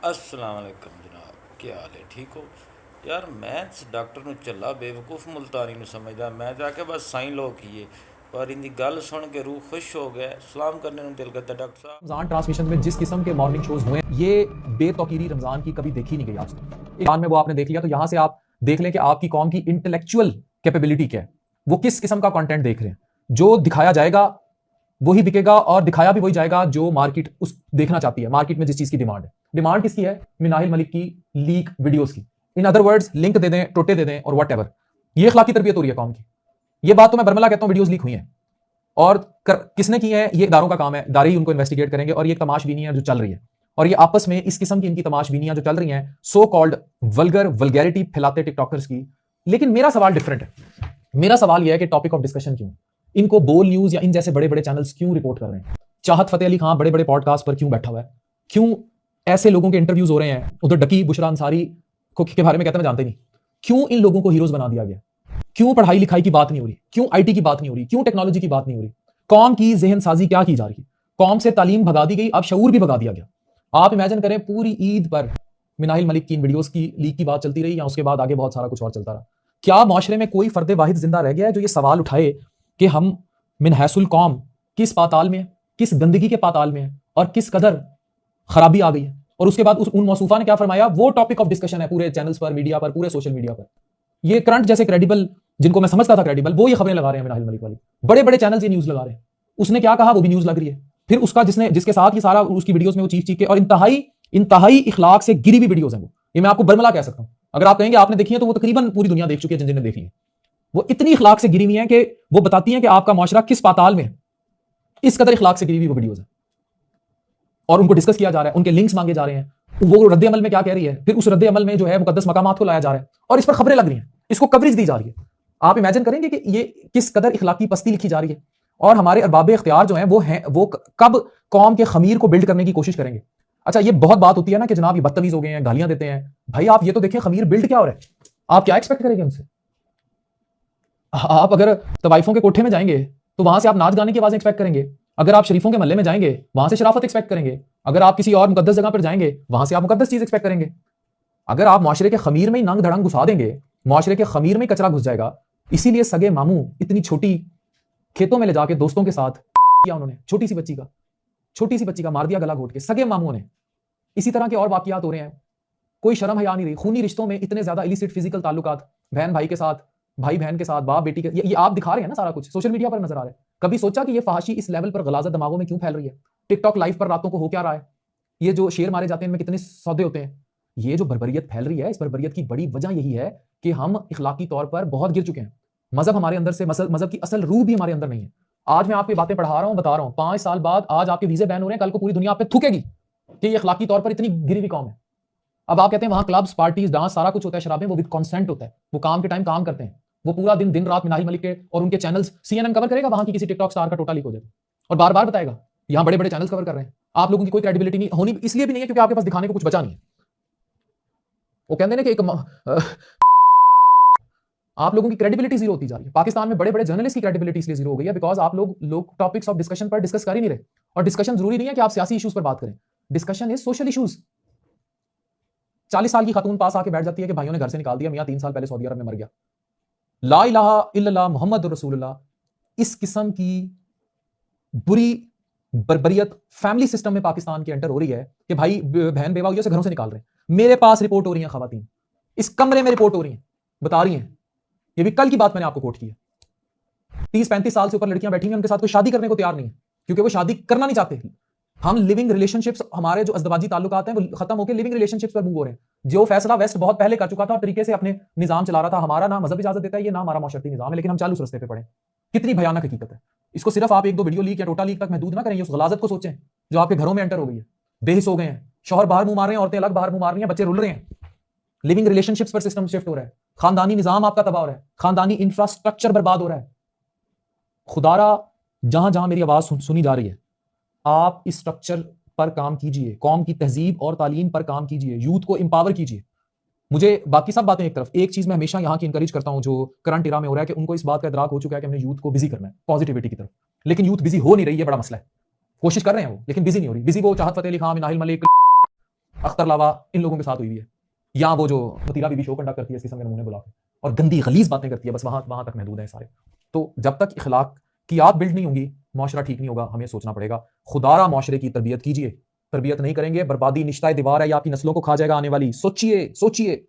अस्सलाम वालेकुम जनाब, क्या हाल है? ठीक हो यार? मैं डॉक्टर ਨੂੰ ਚੱਲਾ ਬੇਵਕੂਫ ਮੁਲਤਾਨੀ ਨੂੰ ਸਮਝਦਾ, ਮੈਂ ਜਾ ਕੇ ਬਸ ਸਾਈਨ ਲੋ ਕੀਏ पर इनकी गल सुन के रूह खुश हो गया। सलाम करने को दिल करता डॉक्टर साहब। रमजान ट्रांसमिशन में जिस किस्म के मॉर्निंग शोज हुए ये बेतौकीरी रमजान की कभी देखी नहीं गई आज तक। ईरान में वो आपने देख लिया, तो यहां से आप देख लें कि आपकी कौम की इंटेलेक्चुअल कैपेबिलिटी क्या है, वो किस किस्म का कंटेंट देख रहे हैं। जो दिखाया जाएगा वही बिकेगा और दिखाया भी वही जाएगा जो मार्केट उस देखना चाहती है। मार्केट में जिस चीज की डिमांड है, डिमांड किसकी है? मिनाहिल मलिक की लीक वीडियोस की। इन अदर वर्ड्स लिंक दे दें, टोटे दे दें और वट एवर। ये अखलाकी तरबियत हो रही है कौम की। ये बात तो मैं बरमला कहता हूं, वीडियोस लीक हुई हैं और किसने की है ये इदारों का काम है, इदारे ही उनको इन्वेस्टिगेट करेंगे। और ये तमाशबीनी है जो चल रही है, और ये आपस में इस किस्म की इनकी तमाशबीनियां जो चल रही हैं, सो कॉल्ड वल्गर वल्गैरिटी फैलाते टिकटॉकर्स की। लेकिन मेरा सवाल डिफरेंट है। मेरा सवाल यह है कि टॉपिक ऑफ डिस्कशन क्यों इनको बोल न्यूज या इन जैसे बड़े बड़े चैनल्स क्यों रिपोर्ट कर रहे हैं? चाहत फतेह अली खान बड़े बड़े पॉडकास्ट पर क्यों बैठा हुआ है? क्यों ऐसे लोगों के इंटरव्यूज हो रहे हैं? उधर डकी बुशरा अंसारी के बारे में कहते हैं, मैं जानते नहीं। क्यों इन लोगों को हीरोज बना दिया गया? क्यों पढ़ाई लिखाई की बात नहीं हो रही? क्यों आईटी की बात नहीं हो रही? क्यों टेक्नोलॉजी की बात नहीं हो रही? कौम की जहन साजी क्या की जा रही है? कौम से तालीम भगा दी गई, अब शऊर भी भगा दिया गया। आप इमेजिन करें, पूरी ईद पर मिनाहिल मलिक की इन वीडियोस की लीक की बात चलती रही, या उसके बाद आगे बहुत सारा कुछ और चलता रहा। क्या माशरे में कोई फर्द वाहिद जिंदा रह गया है जो ये सवाल उठाए कि हम मिनहैसुल कौम किस पाताल में है, किस गंदगी के पाताल में है और किस कदर खराबी आ गई है? और उसके बाद उन मौसूफा ने क्या फरमाया, वो टॉपिक ऑफ डिस्कशन है पूरे चैनल्स पर, मीडिया पर, पूरे सोशल मीडिया पर। ये करंट जैसे क्रेडिबल, जिनको मैं समझता था क्रेडिबल, वो ये खबरें लगा रहे हैं मिनाहिल मलिक वाली। बड़े बड़े चैनल्स ये न्यूज लगा रहे हैं। उसने क्या कहा वो भी न्यूज लग रही है। फिर उसका जिसके साथ ये सारा उसकी वीडियोस में वो चीख के और इंतहाई इखलाक से गिरी हुई वीडियोस हैं वो। ये मैं आपको बरमला कह सकता हूं। अगर आप कहेंगे आपने देखी है तो वो तकरीबन पूरी दुनिया देख चुकी है, जिन जिन ने देखी है। वो इतनी इखलाक से गिरी हुई है कि वो बताती हैं कि आपका माशरा किस पाताल में है। इस कदर इखलाक से गिरी हुई वो वीडियोस है और उनको डिस्कस किया जा रहा है, उनके लिंक्स मांगे जा रहे हैं। वो रद्द अमल में क्या कह रही है, फिर उस रद्द अमल में जो है मुकद्दस मकामात को लाया जा रहा है और इस पर खबरें लग रही हैं, इसको कवरेज दी जा रही है। आप इमेजिन करेंगे कि ये किस कदर इखलाकी पस्ती लिखी जा रही है। और हमारे अरबाब इख्तियार जो हैं वो कब कौम के खमीर को बिल्ड करने की कोशिश करेंगे? अच्छा, ये बहुत बात होती है ना कि जनाब ये बदतमीज हो गए हैं, गालियां देते हैं। भाई आप ये तो देखें खमीर बिल्ड क्या हो रहा है। आप क्या एक्सपेक्ट करेंगे उनसे? आप अगर तवाइफों के कोठे में जाएंगे तो वहां से आप नाच गाने की आवाजें एक्सपेक्ट करेंगे। अगर आप शरीफों के महल्ले में जाएंगे वहां से शराफत एक्सपेक्ट करेंगे। अगर आप किसी और मुकद्दस जगह पर जाएंगे वहां से आप मुकद्दस चीज एक्सपेक्ट करेंगे। अगर आप माशरे के खमीर में ही नंग धड़ंग घुसा देंगे, माशरे के खमीर में ही कचरा घुस जाएगा। इसीलिए सगे मामू इतनी छोटी खेतों में ले जाके दोस्तों के साथ किया उन्होंने, छोटी सी बच्ची का मार दिया गला घोट के, सगे मामू ने। इसी तरह के और वाकयात हो रहे हैं। कोई शर्म हया नहीं रही। खूनी रिश्तों में इतने ज्यादा इलिसिट फिजिकल ताल्लुकात, बहन भाई के साथ, भाई बहन के साथ, बाप बेटी के, ये आप दिखा रहे हैं ना, सारा कुछ सोशल मीडिया पर नजर आ रहा है। कभी सोचा कि ये फहाशी इस लेवल पर गलाजत दिमागों में क्यों फैल रही है? टिकटॉक लाइव पर रातों को हो क्या रहा है? ये जो शेर मारे जाते हैं इनमें कितने सौदे होते हैं? ये जो बर्बरियत फैल रही है, इस बर्बरियत की बड़ी वजह यही है कि हम इखलाकी तौर पर बहुत गिर चुके हैं। मजहब हमारे अंदर से, मजहब की असल रूह भी हमारे अंदर नहीं है। आज मैं आपकी बातें पढ़ा रहा हूं, बता रहा हूं, 5 साल बाद आज आपके वीजे बैन हो रहे हैं, कल को पूरी दुनिया आप पे थूकेगी कि ये इखलाकी तौर पर इतनी गिरी हुई कौम है। अब आप कहते हैं वहां क्लब्स, पार्टीज, डांस सारा कुछ होता है, शराबें, वो विद कॉन्सेंट होता है। वो काम के टाइम काम करते हैं, वो पूरा दिन रात मिनाहिल मलिक के और उनके चैनल्स, CNN कवर करेगा वहां की किसी टिकटॉक स्टार का टोटा लीक हो जाएगा और बार बार बताएगा यहां बड़े बड़े चैनल्स कवर कर रहे हैं। आप लोगों की कोई क्रेडिबिलिटी नहीं होनी, इसलिए भी नहीं है क्योंकि आपके पास दिखाने को कुछ बचा नहीं है। वो कहते हैं ना कि आप लोगों की क्रेडिबिलिटी जीरो होती जा रही है। पाकिस्तान में बड़े बड़े जर्नलिस्ट की क्रेडिबिलिटी इसलिए जीरो हो गई है बिकॉज आप लोग टॉपिक्स ऑफ डिस्कशन पर डिस्कस कर ही नहीं रहे। और डिस्कशन जरूरी नहीं है कि आप सियासी इश्यूज पर बात करें, डिस्कशन इज सोशल इश्यूज। 40 साल की खातून पास आके बैठ जाती है कि भाइयों ने घर से निकाल दिया, मियां 3 साल पहले सऊदी अरब में मर गया, ला इलाहा इल्लल्लाह मुहम्मद रसूलुल्लाह। इस किस्म की बुरी बर्बरियत फैमिली सिस्टम में पाकिस्तान के एंटर हो रही है कि भाई बहन बेवा से घरों से निकाल रहे हैं। मेरे पास रिपोर्ट हो रही है, खवातीन इस कमरे में रिपोर्ट हो रही हैं, बता रही हैं। ये भी कल की बात मैंने आपको कोट की है। 30-35 साल से ऊपर लड़कियां बैठी हैं, उनके साथ कोई शादी करने को तैयार नहीं है क्योंकि वो शादी करना नहीं चाहते। हम लिविंग रिलेशनशिप्स, हमारे जो अज़दवाजी ताल्लुकात हैं वो खत्म होकर लिविंग रिलेशनशिप्स पर मूव हो रहे हैं। जो फैसला वेस्ट बहुत पहले कर चुका था और तरीके से अपने निजाम चला रहा था। हमारा ना मजहब इजाजत देता है, ये ना हमारा माशरती निजाम है, लेकिन हम चालू उस रस्ते पे पड़े। कितनी भयानक हकीकत है। इसको सिर्फ आप 1-2 वीडियो लीक या टोटा लीक तक महदूद ना करें। उस गलाजत को सोचें जो आपके घरों में एंटर हो गई है। बेहिस हो गए हैं, शौहर बाहर मुंह मार रहे हैं, औरतें अलग बाहर मुंह मार रही हैं, बच्चे रुल रहे हैं। लिविंग रिलेशनशिप्स पर सिस्टम शिफ्ट हो रहा है, खानदानी निजाम आपका तबाह हो रहा है, खानदानी इंफ्रास्ट्रक्चर बर्बाद हो रहा है। खुदारा जहां जहां मेरी आवाज सुनी जा रही है, आप इस स्ट्रक्चर पर काम कीजिए, कौम की तहजीब और तालीम पर काम कीजिए, यूथ को एम्पावर कीजिए। मुझे बाकी सब बातें एक तरफ, एक चीज मैं हमेशा यहाँ की इंकरेज करता हूँ जो करंट इरा में हो रहा है कि उनको इस बात का इदराक हो चुका है कि हमने यूथ को बिजी करना है पॉजिटिविटी की तरफ। लेकिन यूथ बिजी हो नहीं रही है, बड़ा मसला है। कोशिश कर रहे हैं वो, लेकिन बिजी नहीं हो रही। बिजी वो चाहत फतेह अली खान, मिनाहिल मलिक, अख्तर लावा इन लोगों के साथ हुई हुई है, या वो जो वतीरा बीबी शो कंडक्ट करती है इस किस्म के नमूने बुला के और गंदी गलीज बातें करती है, बस वहां तक महदूद है सारे। तो जब तक इखलाकियात बिल्ड नहीं होंगी माशरा ठीक नहीं होगा। हमें सोचना पड़ेगा, खुदारा माशरे की तरबियत कीजिए। तरबियत नहीं करेंगे बर्बादी निश्ता दीवार है, या आपकी नस्लों को खा जाएगा आने वाली। सोचिए सोचिए।